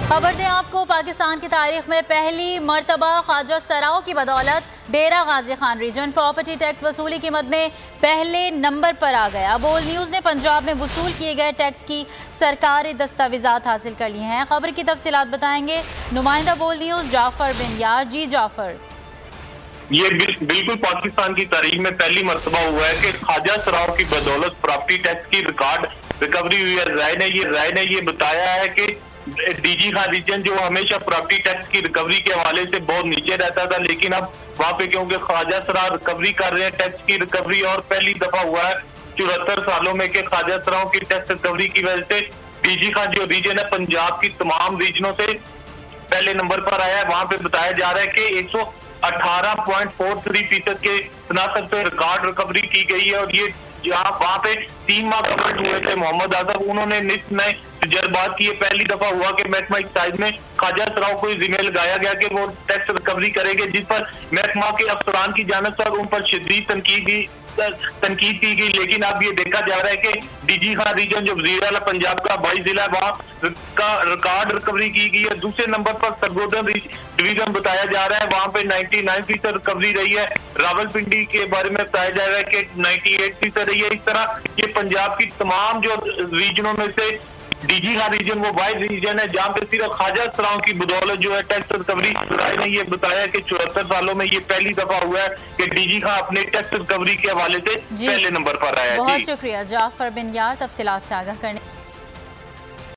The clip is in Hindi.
खबर दें आपको, पाकिस्तान की तारीख में पहली मरतबा ख्वाजा सराओं की बदौलत डेरा Ghazi Khan reason property tax वसूली कीमत में पहले नंबर पर आ गया। बोल न्यूज़ ने पंजाब में वसूल किए गए टैक्स की सरकारी दस्तावेजात हासिल कर ली हैं। खबर की तफसीलात बताएंगे नुमाइंदा बोल न्यूज़ जाफर बिन यार। जी जाफर, ये बिल्कुल पाकिस्तान की तारीख में पहली मरतबा हुआ है कि ख्वाजा सराओं की बदौलत प्रॉपर्टी टैक्स की रिकॉर्ड रिकवरी हुई है। राय ने ये बताया है कि डीजी खान रीजन जो हमेशा प्रॉपर्टी टैक्स की रिकवरी के हवाले से बहुत नीचे रहता था, लेकिन अब वहाँ पे क्योंकि ख्वाजा सरा रिकवरी कर रहे हैं टैक्स की रिकवरी, और पहली दफा हुआ है 74 सालों में कि ख्वाजा सराओं की टैक्स रिकवरी की वजह से डीजी खान जो रीजन है पंजाब की तमाम रीजनों से पहले नंबर पर आया है। वहां पे बताया जा रहा है कि 118.43% के तनासब से रिकॉर्ड रिकवरी की गई है। और ये जहाँ वहाँ पे 3 माह गवर्नमेंट हुए थे मोहम्मद आजम, उन्होंने नित नए तजर्बात किए। पहली दफा हुआ कि महकमा एक्साइज में ख्वाजा सराओं को जिम्मे लगाया गया कि वो टैक्स रिकवरी करेंगे, जिस पर महकमा के अफसरान की जानिब से उन पर शदीद तनकीद की गई। लेकिन अब ये देखा जा रहा है कि डीजी खान रीजन जो वज़ीर आला पंजाब का 22 जिला है, वहाँ का रिकॉर्ड रिकवरी की गई है। दूसरे नंबर पर सरगोदा डिवीजन बताया जा रहा है, वहाँ पे 99% रिकवरी रही है। रावलपिंडी के बारे में बताया जा रहा है कि 98% रही है। इस तरह ये पंजाब की तमाम जो रीजनों में से डीजी खान रीजन वो वाइड रीजन है जहाँ पे सिर्फ ख्वाजा सराओं की बदौलत जो है टैक्स रिकवरी। राय ने ये बताया कि 74 सालों में ये पहली दफा हुआ है कि डीजी खान अपने टैक्स रिकवरी के हवाले से पहले नंबर पर आया है। बहुत शुक्रिया जाफर बिन यार तफसीलात से आगाह करने।